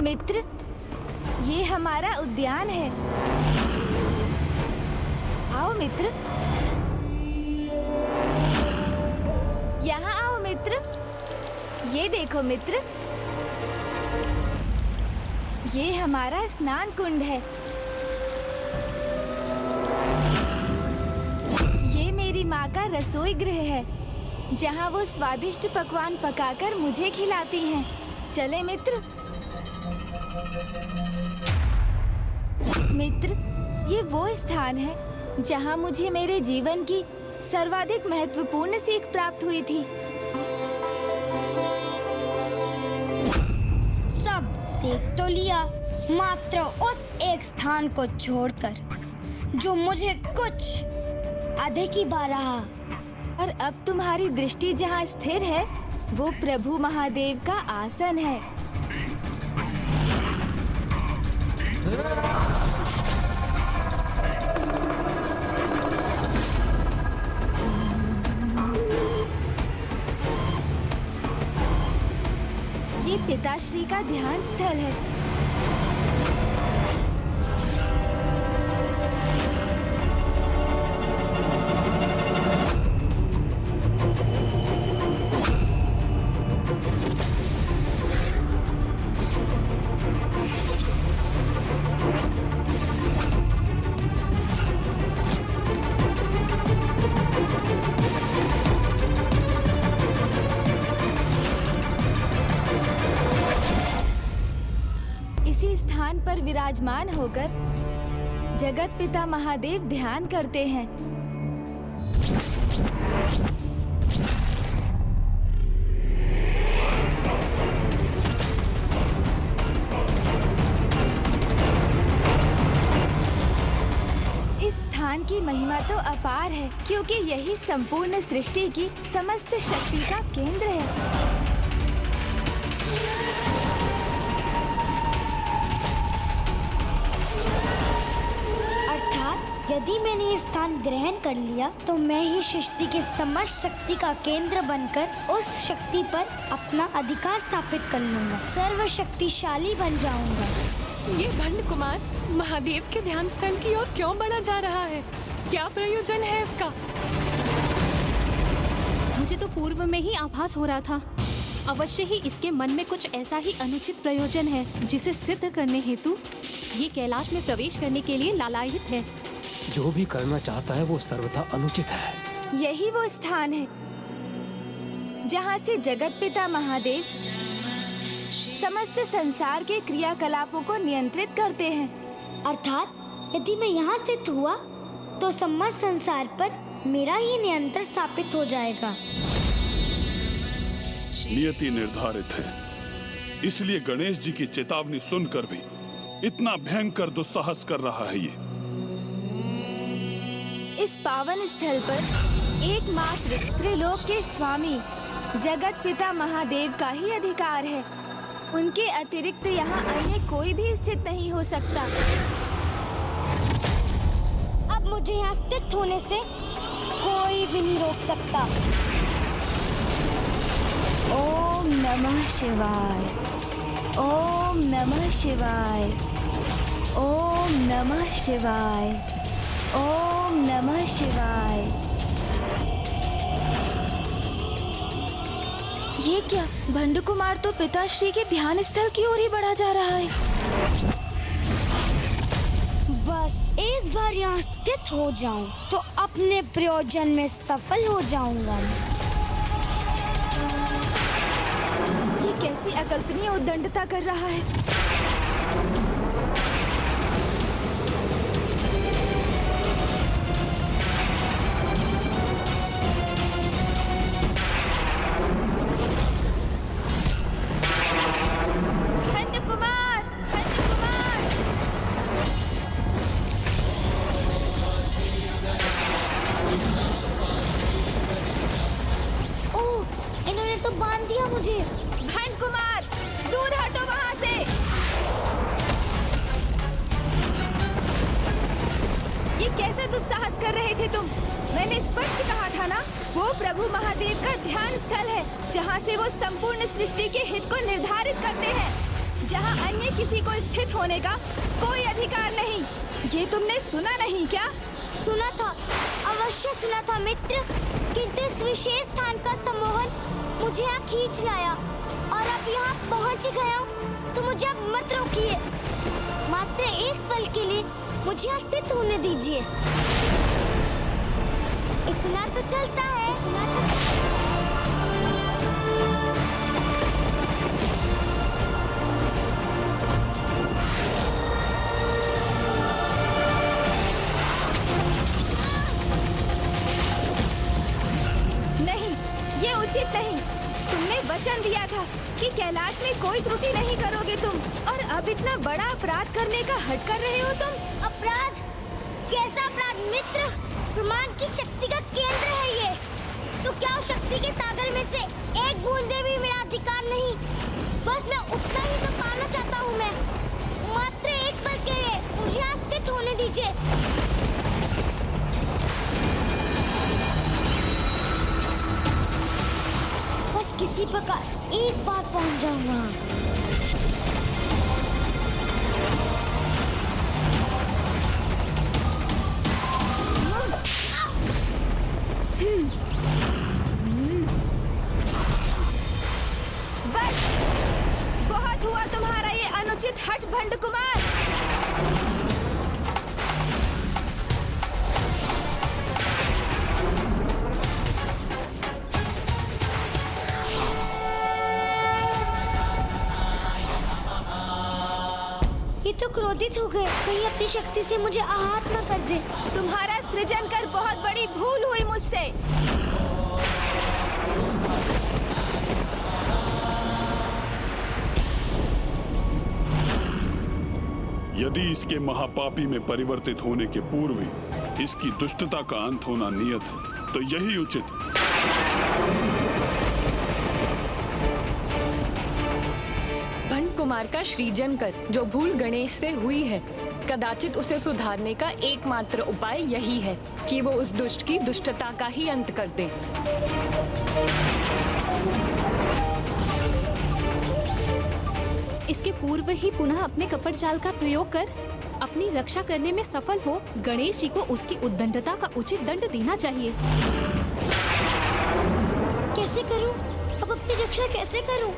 मित्र, ये हमारा उद्यान है। आओ मित्र, यहाँ आओ मित्र। ये देखो मित्र, ये हमारा स्नान कुंड है। ये मेरी माँ का रसोई गृह है, जहाँ वो स्वादिष्ट पकवान पकाकर मुझे खिलाती हैं। चले मित्र। मित्र, ये वो स्थान है जहाँ मुझे मेरे जीवन की सर्वाधिक महत्वपूर्ण सीख प्राप्त हुई थी। सब देख तो लिया, मात्र उस एक स्थान को छोड़कर जो मुझे कुछ अधिक ही भा रहा। और अब तुम्हारी दृष्टि जहाँ स्थिर है, वो प्रभु महादेव का आसन है। ये पिताश्री का ध्यान स्थल है। इसी स्थान पर विराजमान होकर जगत पिता महादेव ध्यान करते हैं। इस स्थान की महिमा तो अपार है, क्योंकि यही संपूर्ण सृष्टि की समस्त शक्ति का केंद्र है। यदि मैंने ये स्थान ग्रहण कर लिया तो मैं ही सृष्टि की समस्त शक्ति का केंद्र बनकर उस शक्ति पर अपना अधिकार स्थापित कर लूंगा, सर्वशक्तिशाली बन जाऊंगा। ये भंड कुमार महादेव के ध्यान स्थल की ओर क्यों बढ़ा जा रहा है? क्या प्रयोजन है इसका? मुझे तो पूर्व में ही आभास हो रहा था। अवश्य ही इसके मन में कुछ ऐसा ही अनुचित प्रयोजन है, जिसे सिद्ध करने हेतु ये कैलाश में प्रवेश करने के लिए लालायित है। जो भी करना चाहता है वो सर्वथा अनुचित है। यही वो स्थान है जहाँ से जगत पिता महादेव समस्त संसार के क्रियाकलापों को नियंत्रित करते हैं। अर्थात यदि मैं यहाँ स्थित हुआ तो समस्त संसार पर मेरा ही नियंत्रण स्थापित हो जाएगा। नियति निर्धारित है, इसलिए गणेश जी की चेतावनी सुनकर भी इतना भयंकर दुस्साहस कर रहा है। ये इस पावन स्थल पर एकमात्र त्रिलोक के स्वामी जगत पिता महादेव का ही अधिकार है। उनके अतिरिक्त यहाँ अन्य कोई भी स्थित नहीं हो सकता। अब मुझे यहाँ स्थित होने से कोई भी नहीं रोक सकता। ओम नमः शिवाय, ओम नमः शिवाय, ओम नमः शिवाय, ओम नमः शिवाय। ये क्या? भंड कुमार तो पिताश्री के ध्यान स्थल की ओर ही बढ़ा जा रहा है। बस एक बार यहाँ स्थित हो जाऊं तो अपने प्रयोजन में सफल हो जाऊंगा। ये कैसी अकल्पनीय उद्दंडता कर रहा है। तो बांध दिया मुझे। भंड कुमार, दूर हटो वहाँ से। ये कैसे दुस्साहस कर रहे थे तुम? मैंने स्पष्ट कहा था ना, वो प्रभु महादेव का ध्यान स्थल है, जहाँ से वो संपूर्ण सृष्टि के हित को निर्धारित करते हैं। जहाँ अन्य किसी को स्थित होने का कोई अधिकार नहीं। ये तुमने सुना नहीं क्या? सुना था, अवश्य सुना था मित्र, किंतु इस विशेष स्थान का सम्मोहन मुझे यहाँ खींच लाया और अब यहाँ पहुँच गया हूँ, तो मुझे अब मत रोकिए। मात्र एक पल के लिए मुझे यहाँ स्थित होने दीजिए। इतना तो चलता है, नहीं, ये उचित नहीं। तुमने वचन दिया था कि कैलाश में कोई त्रुटि नहीं करोगे तुम, और अब इतना बड़ा अपराध करने का हट कर रहे हो तुम। अपराध? कैसा अपराध मित्र? ब्रह्मांड की शक्ति का केंद्र है ये। तो क्या उस शक्ति के सागर में से एक बूंदे भी मेरा अधिकार नहीं? बस मैं उतना ही तो पाना चाहता हूँ मैं। मात्र एक पल के लिए मुझे यहाँ स्थित होने दीजिए। बस किसी प्रकार एक बार पहुँच जाऊँगा। बस बहुत हुआ तुम्हारा ये अनुचित हठ भंड कुमार। ये तो क्रोधित हो गए, कहीं अपनी शक्ति से मुझे आहत न कर दे। तुम्हारा सृजन कर बहुत बड़ी भूल हुई मुझसे। यदि इसके महापापी में परिवर्तित होने के पूर्व ही इसकी दुष्टता का अंत होना नियत है, तो यही उचित है। भंड कुमार का सृजन कर जो भूल गणेश से हुई है, कदाचित उसे सुधारने का एकमात्र उपाय यही है कि वो उस दुष्ट की दुष्टता का ही अंत कर दे। इसके पूर्व ही पुनः अपने कपट जाल का प्रयोग कर अपनी रक्षा करने में सफल हो गणेश जी को उसकी उद्दंडता का उचित दंड देना चाहिए। कैसे करूं? अब अपनी रक्षा कैसे करूं?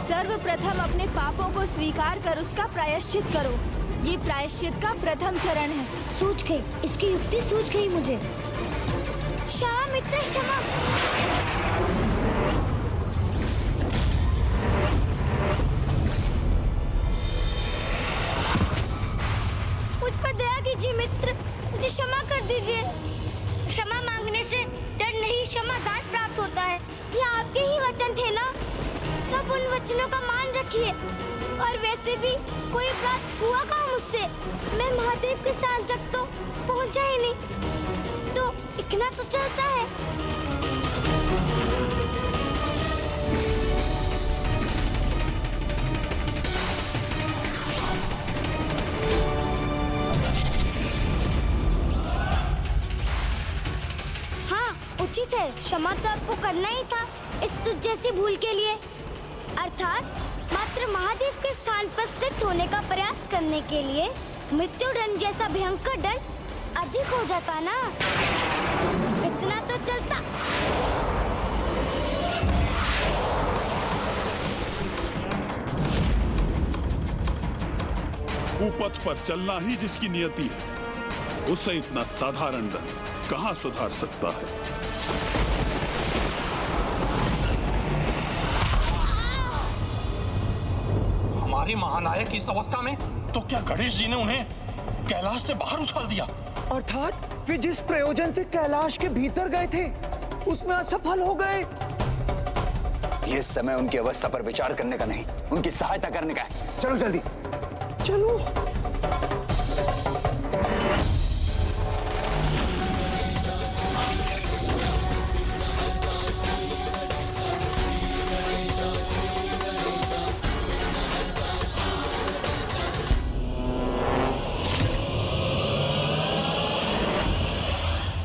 सर्वप्रथम अपने पापों को स्वीकार कर उसका प्रायश्चित करो। ये प्रायश्चित का प्रथम चरण है। सूझ गई, इसकी युक्ति सूझ गई मुझे। क्षमा मित्र, क्षमा। मुझ पर दया कीजिए मित्र, मुझे क्षमा कर दीजिए। क्षमा मांगने से डर नहीं, क्षमादान प्राप्त होता है। ये आपके ही वचन थे ना? तब उन वचनों का मान रखिए। और वैसे भी कोई अपराध हुआ कहाँ मुझसे? मैं महादेव के स्थान तक तो पहुंचा ही नहीं, तो इतना तो चलता है। हाँ, उचित है। क्षमा तो आपको करना ही था इस तुझ जैसी भूल के लिए। अर्थात मात्र महादेव के स्थान पर स्थित होने का प्रयास करने के लिए मृत्यु दंड जैसा भयंकर दंड अधिक हो जाता ना। इतना तो चलता। कुपथ पर चलना ही जिसकी नियति है, उसे इतना साधारण दंड कहाँ सुधार सकता है। हमारे महानायक इस अवस्था में, तो क्या गणेश जी ने उन्हें कैलाश से बाहर उछाल दिया? अर्थात वे जिस प्रयोजन से कैलाश के भीतर गए थे उसमें असफल हो गए। ये समय उनकी अवस्था पर विचार करने का नहीं, उनकी सहायता करने का है। चलो जल्दी चलो।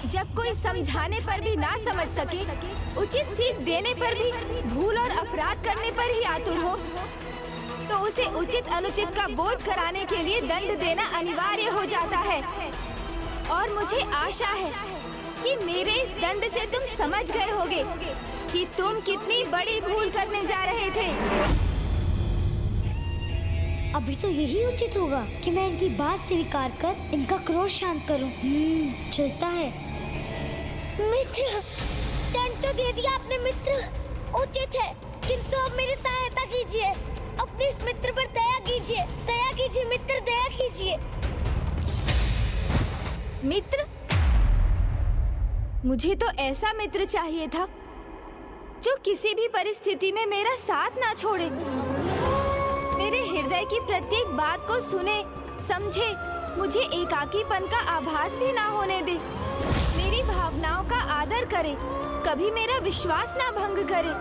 जब कोई समझाने पर भी ना समझ सके, उचित सीख देने पर भी भूल और अपराध करने पर ही आतुर हो, तो उसे उचित अनुचित का बोध कराने के लिए दंड देना अनिवार्य हो जाता है। और मुझे आशा है कि मेरे इस दंड से तुम समझ गए होगे कि तुम कितनी बड़ी भूल करने जा रहे थे। अभी तो यही उचित होगा कि मैं इनकी बात स्वीकार कर इनका क्रोध शांत करूं। चलता है। मित्र, दंड तो दे दिया आपने मित्र, उचित है, किंतु अब मेरी सहायता कीजिए, अपने इस मित्र पर दया कीजिए मित्र, दया कीजिए। मित्र? मुझे तो ऐसा मित्र चाहिए था जो किसी भी परिस्थिति में मेरा साथ ना छोड़े, मेरे हृदय की प्रत्येक बात को सुने, समझे, मुझे एकाकीपन का आभास भी ना होने दे, मेरी भावनाओं का आदर करे, कभी मेरा विश्वास ना भंग करे।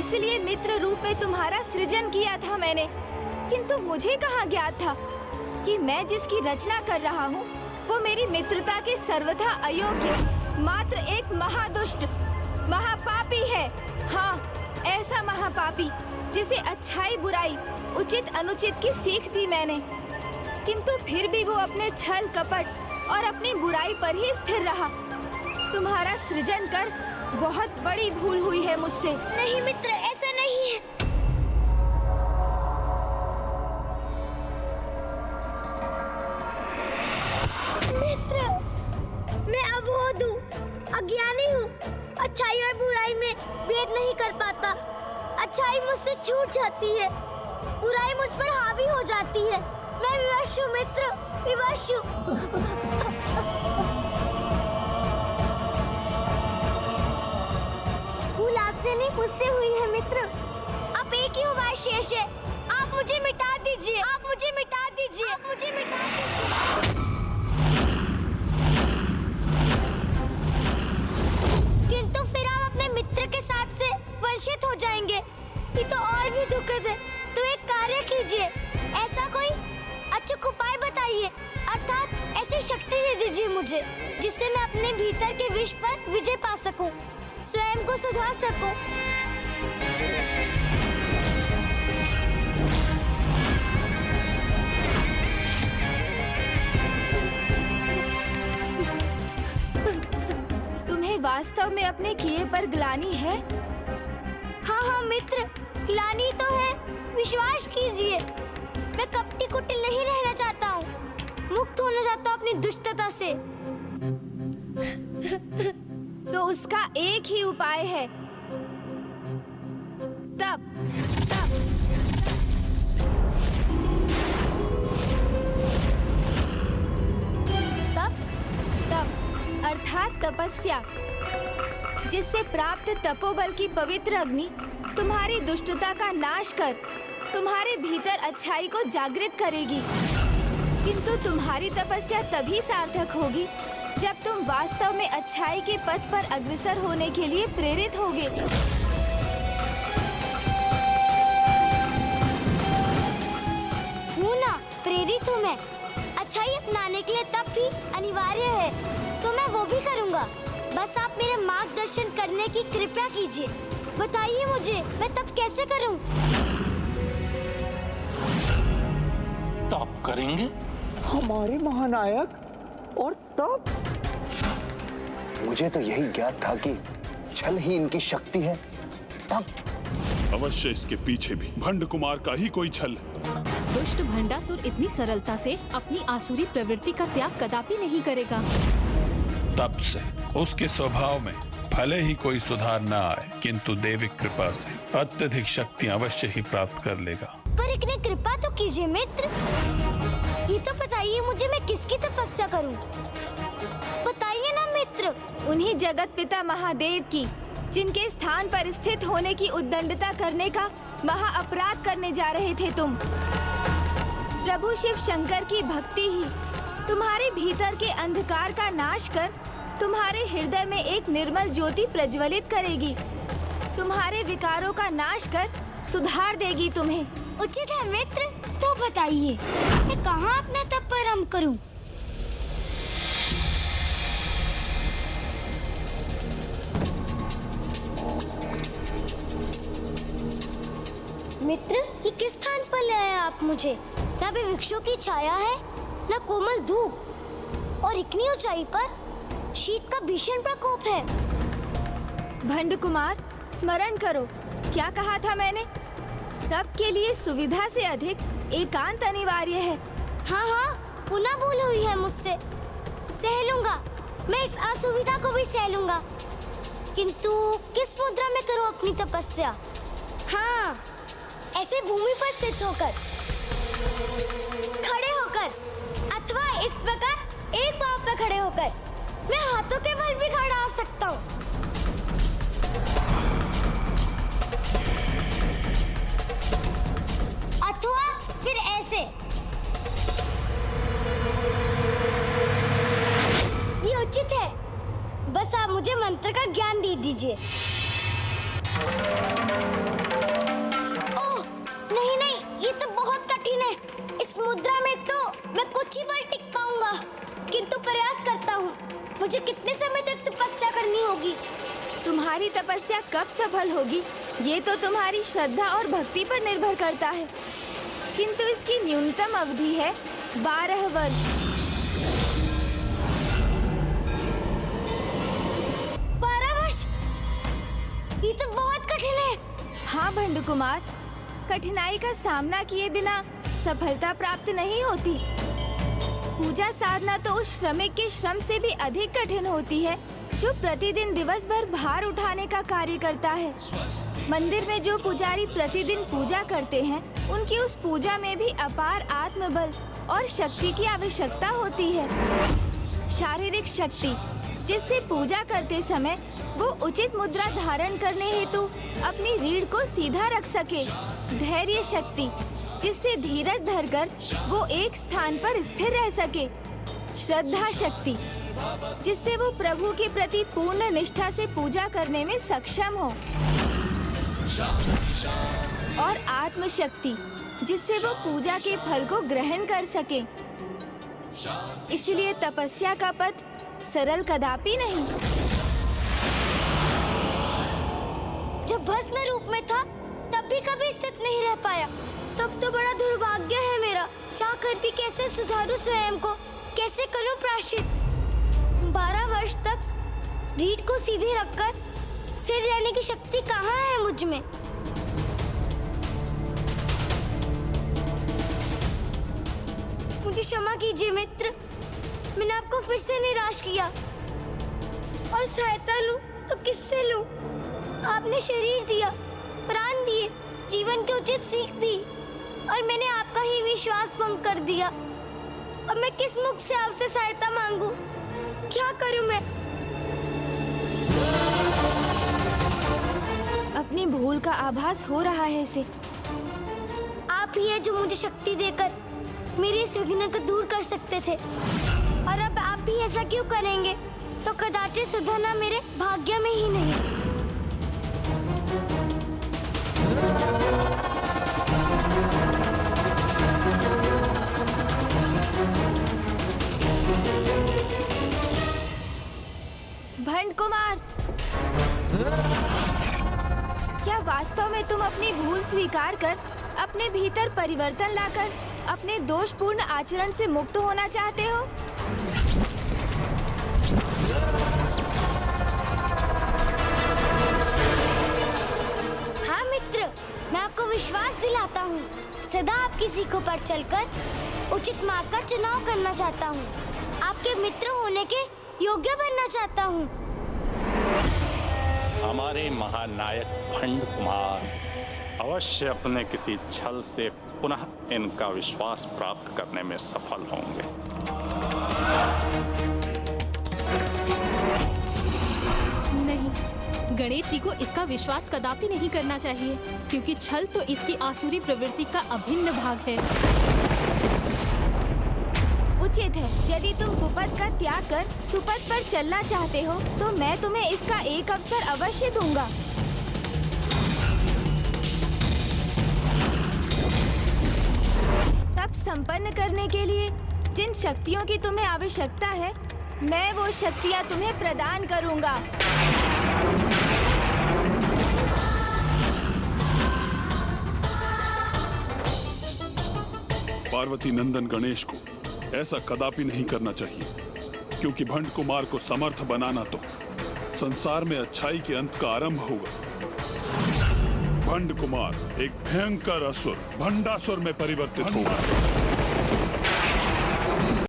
इसलिए मित्र रूप में तुम्हारा सृजन किया था मैंने, किंतु मुझे कहाँ ज्ञात था कि मैं जिसकी रचना कर रहा हूँ वो मेरी मित्रता के सर्वथा अयोग्य, मात्र एक महादुष्ट, महापापी है। हाँ, ऐसा महापापी जिसे अच्छाई बुराई, उचित अनुचित की सीख दी मैंने, किंतु फिर भी वो अपने छल कपट और अपनी बुराई पर ही स्थिर रहा। तुम्हारा सृजन कर बहुत बड़ी भूल हुई है मुझसे। नहीं मित्र, ऐसा नहीं है। मित्र, मैं अबोध हूँ, अज्ञानी हूँ, अच्छाई और बुराई में भेद नहीं कर पाता। अच्छाई मुझसे छूट जाती है, बुराई मुझ पर हावी हो जाती है। मैं विवश हूँ मित्र, विवश हूँ। भूल आपसे नहीं, मुझसे हुई है मित्र। अब एक ही उपाय शेष है, आप मुझे मिटा दीजिए, आप मुझे मिटा दीजिए, आप मुझे मिटा दीजिए। किंतु फिर आप अपने मित्र के साथ से वंचित हो जाएंगे, ये तो और भी दुखद है। तो एक कार्य कीजिए, ऐसा कोई अचूक उपाय बताइए, अर्थात ऐसी शक्ति दे दीजिए मुझे जिससे मैं अपने भीतर के विष पर विजय पा सकूं, स्वयं को सुधार सकूं। तुम्हें वास्तव में अपने किए पर ग्लानि है? हाँ मित्र, ग्लानि तो है, विश्वास कीजिए। मैं कपटी कुटिल नहीं रहना चाहता हूँ, मुक्त होना चाहता हूँ अपनी दुष्टता से। तो उसका एक ही उपाय है, तप। अर्थात तपस्या, जिससे प्राप्त तपोबल की पवित्र अग्नि तुम्हारी दुष्टता का नाश कर तुम्हारे भीतर अच्छाई को जागृत करेगी। किंतु तुम्हारी तपस्या तभी सार्थक होगी जब तुम वास्तव में अच्छाई के पथ पर अग्रसर होने के लिए प्रेरित होगे। हूँ ना, प्रेरित हूँ मैं। अच्छाई अपनाने के लिए तप भी अनिवार्य है, तो मैं वो भी करूँगा। बस आप मेरे मार्गदर्शन करने की कृपा कीजिए। बताइए मुझे, मैं तप कैसे करूँ? तप करेंगे? हमारे महानायक? और तप? मुझे तो यही ज्ञात था कि छल ही इनकी शक्ति है। तब अवश्य इसके पीछे भी भंड कुमार का ही कोई छल। दुष्ट भंडासुर इतनी सरलता से अपनी आसुरी प्रवृत्ति का त्याग कदापि नहीं करेगा। तप से उसके स्वभाव में भले ही कोई सुधार न आए, किंतु देविक कृपा से अत्यधिक शक्ति अवश्य ही प्राप्त कर लेगा। पर इतनी कृपा तो कीजिए मित्र। ये तो बताइए मुझे, मैं किसकी तपस्या करूं? बताइए ना मित्र। उन्हीं जगत पिता महादेव की, जिनके स्थान पर स्थित होने की उद्दंडता करने का महा अपराध करने जा रहे थे तुम। प्रभु शिव शंकर की भक्ति ही तुम्हारे भीतर के अंधकार का नाश कर तुम्हारे हृदय में एक निर्मल ज्योति प्रज्वलित करेगी, तुम्हारे विकारों का नाश कर सुधार देगी तुम्हें। उचित है मित्र। तो बताइए, मैं कहाँ अपना तप प्रारंभ करूं? मित्र, ये किस स्थान पर ले आए आप मुझे? यहाँ पे वृक्षों की छाया है, न कोमल धूप, और इतनी ऊंचाई पर शीत का भीषण प्रकोप है। भंड कुमार, स्मरण करो, क्या कहा था मैंने? तप के लिए सुविधा से अधिक एकांत अनिवार्य है। हाँ हाँ, पुनः भूल हुई है मुझसे। सह लूंगा, मैं इस असुविधा को भी सह लूंगा, किंतु किस मुद्रा में करूं अपनी तपस्या? हाँ, ऐसे भूमि पर स्थित होकर, खड़े होकर, अथवा इस प्रकार एक पांव पर खड़े होकर। मैं हाथों के बल भी खड़ा हो सकता हूँ। अथवा फिर ऐसे। ये उचित है, बस आप मुझे मंत्र का ज्ञान दे दीजिए। ओह, नहीं नहीं, ये तो बहुत कठिन है। इस मुद्रा में तो मैं कुछ ही पल टिक पाऊंगा, किंतु प्रयास करता हूँ। मुझे कितने समय तक तपस्या करनी होगी? तुम्हारी तपस्या कब सफल होगी, ये तो तुम्हारी श्रद्धा और भक्ति पर निर्भर करता है, किंतु इसकी न्यूनतम अवधि है 12 वर्ष। 12 वर्ष? ये तो बहुत कठिन है। हाँ भंड कुमार, कठिनाई का सामना किए बिना सफलता प्राप्त नहीं होती। पूजा साधना तो उस श्रमिक के श्रम से भी अधिक कठिन होती है जो प्रतिदिन दिवस भर भार उठाने का कार्य करता है। मंदिर में जो पुजारी प्रतिदिन पूजा करते हैं, उनकी उस पूजा में भी अपार आत्मबल और शक्ति की आवश्यकता होती है। शारीरिक शक्ति, जिससे पूजा करते समय वो उचित मुद्रा धारण करने हेतु अपनी रीढ़ को सीधा रख सके। धैर्य शक्ति, जिससे धीरज धरकर वो एक स्थान पर स्थिर रह सके। श्रद्धा शक्ति, जिससे वो प्रभु के प्रति पूर्ण निष्ठा से पूजा करने में सक्षम हो। और आत्म शक्ति, जिससे वो पूजा के फल को ग्रहण कर सके। इसलिए तपस्या का पथ सरल कदापि नहीं। जब भस्म रूप में था, तब भी कभी स्थित नहीं रह पाया। तब तो बड़ा दुर्भाग्य है मेरा। चाहकर भी कैसे सुधारूं स्वयं को, कैसे करूं प्रायश्चित? 12 वर्ष तक रीढ़ को सीधे रखकर सिर रहने की शक्ति कहाँ है मुझ में? मुझे क्षमा कीजिए मित्र, मैंने आपको फिर से निराश किया। और सहायता लूं तो किससे लूं? आपने शरीर दिया, प्राण दिए, जीवन की उचित सीख दी, और मैंने आपका ही विश्वास भंग कर दिया। अब मैं किस मुख से आपसे सहायता मांगूं? क्या करूं मैं? अपनी भूल का आभास हो रहा है इसे। आप ही है जो मुझे शक्ति देकर मेरे इस विघ्न को दूर कर सकते थे, और अब आप भी ऐसा क्यों करेंगे? तो कदाचित सुधरना मेरे भाग्य में ही नहीं। भंड कुमार, क्या वास्तव में तुम अपनी भूल स्वीकार कर अपने भीतर परिवर्तन लाकर अपने दोषपूर्ण आचरण से मुक्त होना चाहते हो? हाँ मित्र, मैं आपको विश्वास दिलाता हूँ, सदा आपकी सीखों पर चलकर उचित मार्ग का चुनाव करना चाहता हूँ। आपके मित्र होने के योग्य बनना चाहता हूँ। हमारे महानायक भंड कुमार अवश्य अपने किसी छल से पुनः इनका विश्वास प्राप्त करने में सफल होंगे। नहीं, गणेश जी को इसका विश्वास कदापि नहीं करना चाहिए, क्योंकि छल तो इसकी आसुरी प्रवृत्ति का अभिन्न भाग है। उचित है, यदि तुम कुपथ का त्याग कर सुपथ पर चलना चाहते हो, तो मैं तुम्हें इसका एक अवसर अवश्य दूंगा। तप संपन्न करने के लिए जिन शक्तियों की तुम्हें आवश्यकता है, मैं वो शक्तियाँ तुम्हें प्रदान करूंगा। पार्वती नंदन गणेश को ऐसा कदापि नहीं करना चाहिए, क्योंकि भंड कुमार को समर्थ बनाना तो संसार में अच्छाई के अंत का आरंभ होगा। भंड कुमार एक भयंकर असुर भंडासुर में परिवर्तित होगा।